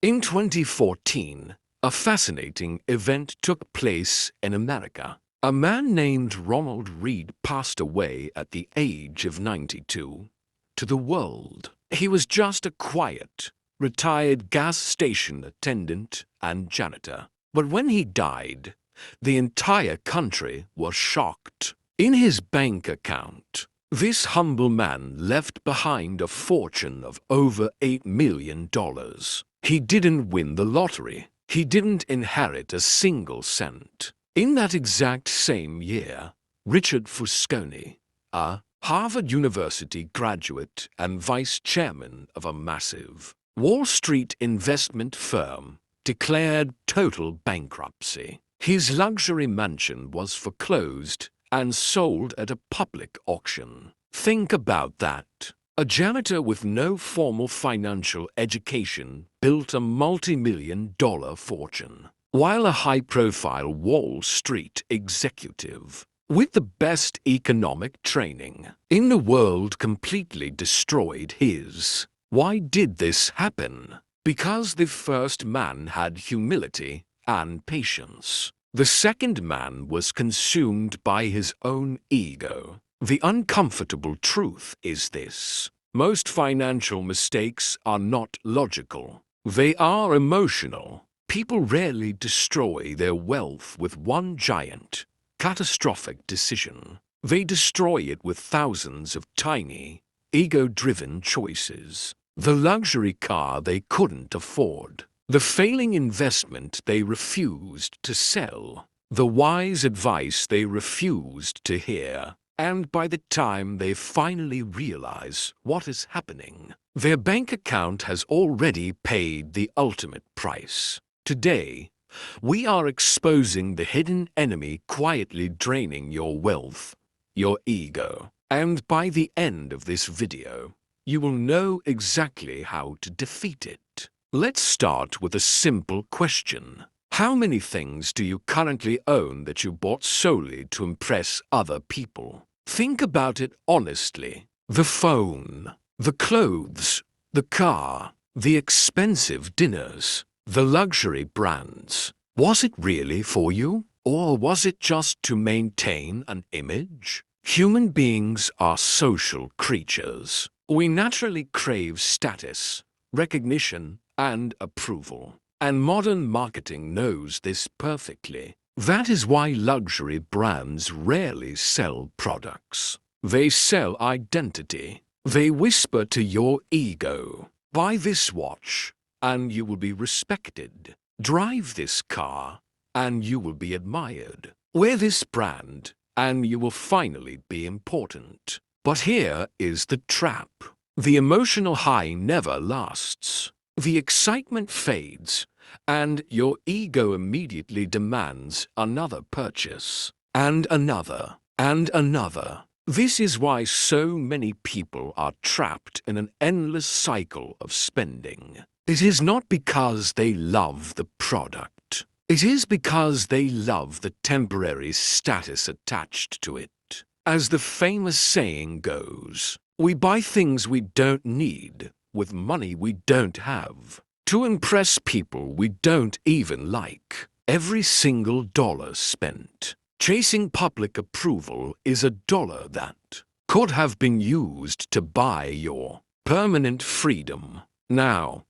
In 2014, a fascinating event took place in America. A man named Ronald Reed passed away at the age of 92. To the world, he was just a quiet, retired gas station attendant and janitor. But when he died, the entire country was shocked. In his bank account, this humble man left behind a fortune of over $8 million. He didn't win the lottery. He didn't inherit a single cent. In that exact same year, Richard Fusconi, a Harvard University graduate and vice chairman of a massive Wall Street investment firm, declared total bankruptcy. His luxury mansion was foreclosed and sold at a public auction. Think about that. A janitor with no formal financial education built a multi-million-dollar fortune, while a high-profile Wall Street executive with the best economic training in the world completely destroyed his. Why did this happen? Because the first man had humility and patience. The second man was consumed by his own ego. The uncomfortable truth is this: most financial mistakes are not logical. They are emotional. People rarely destroy their wealth with one giant, catastrophic decision. They destroy it with thousands of tiny, ego-driven choices. The luxury car they couldn't afford. The failing investment they refused to sell. The wise advice they refused to hear. And by the time they finally realize what is happening, their bank account has already paid the ultimate price. Today, we are exposing the hidden enemy quietly draining your wealth, your ego. And by the end of this video, you will know exactly how to defeat it. Let's start with a simple question. How many things do you currently own that you bought solely to impress other people? Think about it honestly. The phone, the clothes, the car, the expensive dinners, the luxury brands. Was it really for you? Or was it just to maintain an image? Human beings are social creatures. We naturally crave status, recognition, and approval. And modern marketing knows this perfectly. That is why luxury brands rarely sell products. They sell identity. They whisper to your ego, "Buy this watch, and you will be respected. Drive this car, and you will be admired. Wear this brand, and you will finally be important." But here is the trap. The emotional high never lasts. The excitement fades, and your ego immediately demands another purchase, and another, and another. This is why so many people are trapped in an endless cycle of spending. It is not because they love the product. It is because they love the temporary status attached to it. As the famous saying goes, we buy things we don't need with money we don't have, to impress people we don't even like. Every single dollar spent chasing public approval is a dollar that could have been used to buy your permanent freedom. Now,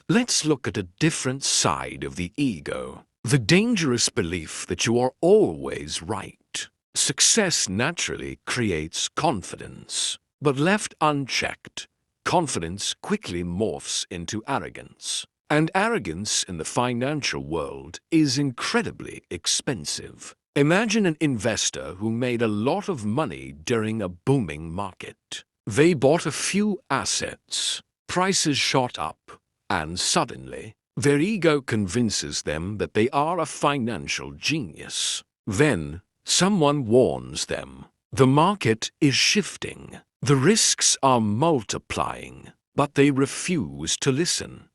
let's look at a different side of the ego. The dangerous belief that you are always right. Success naturally creates confidence, but left unchecked, confidence quickly morphs into arrogance. And arrogance in the financial world is incredibly expensive. Imagine an investor who made a lot of money during a booming market. They bought a few assets, prices shot up, and suddenly, their ego convinces them that they are a financial genius. Then, someone warns them. The market is shifting. The risks are multiplying, but they refuse to listen.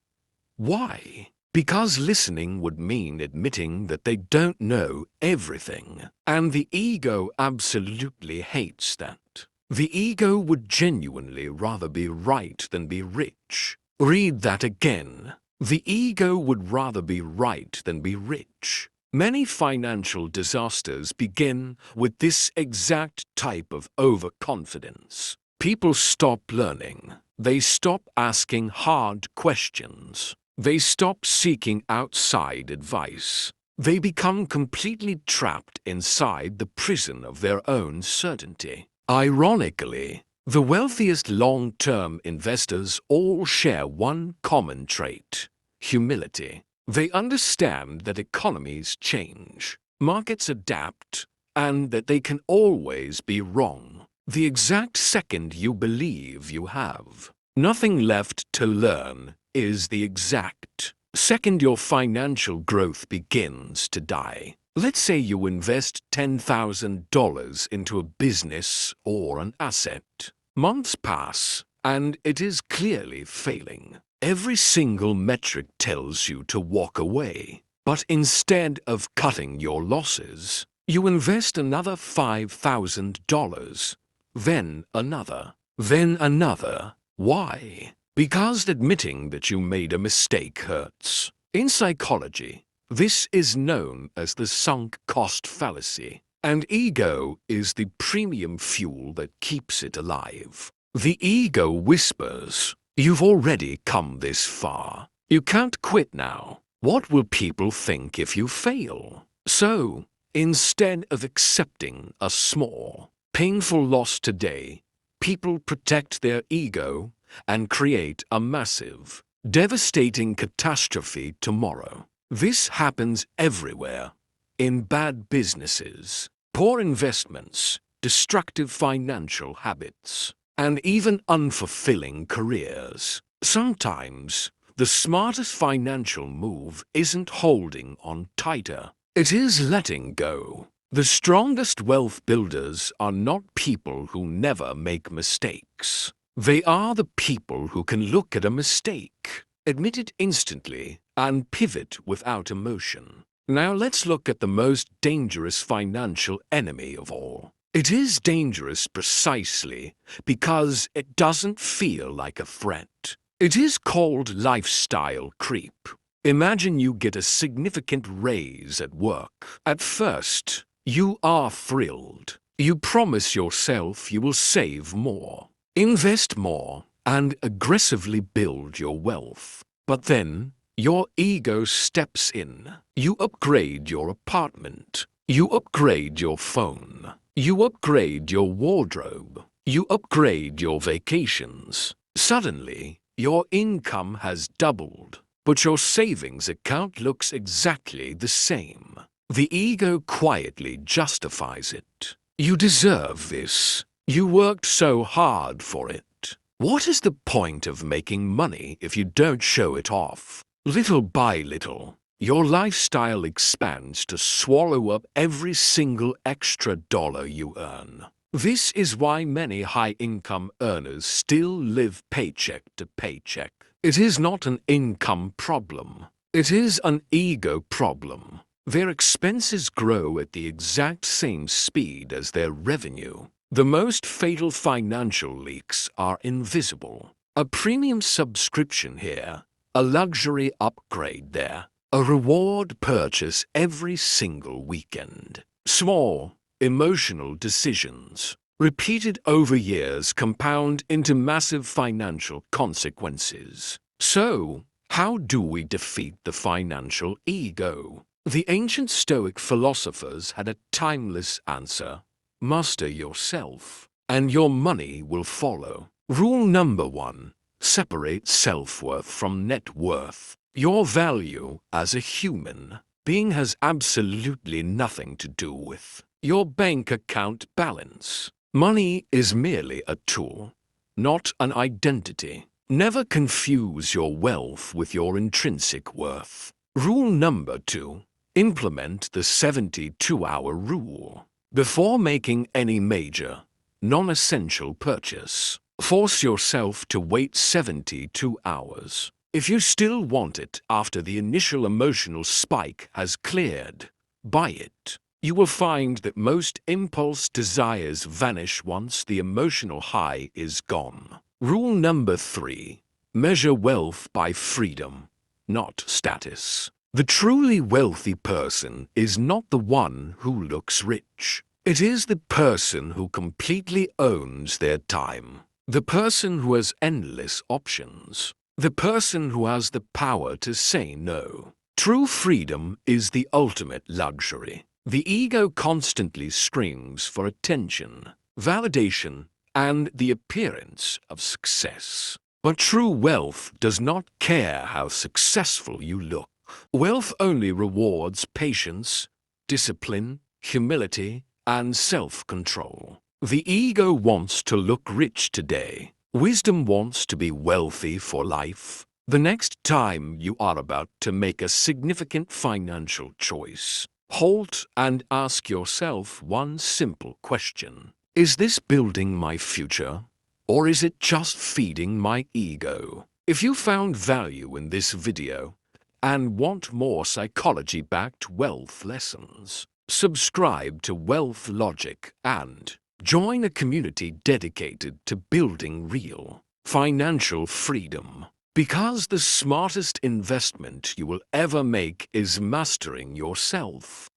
Why? Because listening would mean admitting that they don't know everything, and the ego absolutely hates that. The ego would genuinely rather be right than be rich. Read that again. The ego would rather be right than be rich. Many financial disasters begin with this exact type of overconfidence. People stop learning. They stop asking hard questions. They stop seeking outside advice. They become completely trapped inside the prison of their own certainty. Ironically, the wealthiest long-term investors all share one common trait: humility. They understand that economies change, markets adapt, and that they can always be wrong the exact second you believe you have nothing left to learn is the exact second your financial growth begins to die. Let's say you invest $10,000 into a business or an asset. Months pass, and it is clearly failing. Every single metric tells you to walk away. But instead of cutting your losses, you invest another $5,000, then another, then another. Why? Because admitting that you made a mistake hurts. In psychology, this is known as the sunk cost fallacy, and ego is the premium fuel that keeps it alive. The ego whispers, "You've already come this far. You can't quit now. What will people think if you fail?" So, instead of accepting a small, painful loss today, people protect their ego and create a massive, devastating catastrophe tomorrow. This happens everywhere. In bad businesses, poor investments, destructive financial habits, and even unfulfilling careers. Sometimes, the smartest financial move isn't holding on tighter. It is letting go. The strongest wealth builders are not people who never make mistakes. They are the people who can look at a mistake, admit it instantly, and pivot without emotion. Now let's look at the most dangerous financial enemy of all. It is dangerous precisely because it doesn't feel like a threat. It is called lifestyle creep. Imagine you get a significant raise at work. At first, you are thrilled. You promise yourself you will save more, invest more, and aggressively build your wealth. But then, your ego steps in. You upgrade your apartment. You upgrade your phone. You upgrade your wardrobe. You upgrade your vacations. Suddenly, your income has doubled, but your savings account looks exactly the same. The ego quietly justifies it. You deserve this. You worked so hard for it. What is the point of making money if you don't show it off? Little by little, your lifestyle expands to swallow up every single extra dollar you earn. This is why many high-income earners still live paycheck to paycheck. It is not an income problem. It is an ego problem. Their expenses grow at the exact same speed as their revenue. The most fatal financial leaks are invisible. A premium subscription here, a luxury upgrade there, a reward purchase every single weekend. Small, emotional decisions, repeated over years, compound into massive financial consequences. So, how do we defeat the financial ego? The ancient Stoic philosophers had a timeless answer: master yourself, and your money will follow. Rule number 1: separate self-worth from net worth. Your value as a human being has absolutely nothing to do with your bank account balance. Money is merely a tool, not an identity. Never confuse your wealth with your intrinsic worth. Rule number 2: implement the 72-hour rule. Before making any major, non-essential purchase, force yourself to wait 72 hours. If you still want it after the initial emotional spike has cleared, buy it. You will find that most impulse desires vanish once the emotional high is gone. Rule number 3: measure wealth by freedom, not status. The truly wealthy person is not the one who looks rich. It is the person who completely owns their time. The person who has endless options. The person who has the power to say no. True freedom is the ultimate luxury. The ego constantly screams for attention, validation, and the appearance of success. But true wealth does not care how successful you look. Wealth only rewards patience, discipline, humility, and self-control. The ego wants to look rich today. Wisdom wants to be wealthy for life. The next time you are about to make a significant financial choice, halt and ask yourself one simple question. Is this building my future, or is it just feeding my ego? If you found value in this video and want more psychology-backed wealth lessons, subscribe to Wealth Logic and join a community dedicated to building real financial freedom. Because the smartest investment you will ever make is mastering yourself.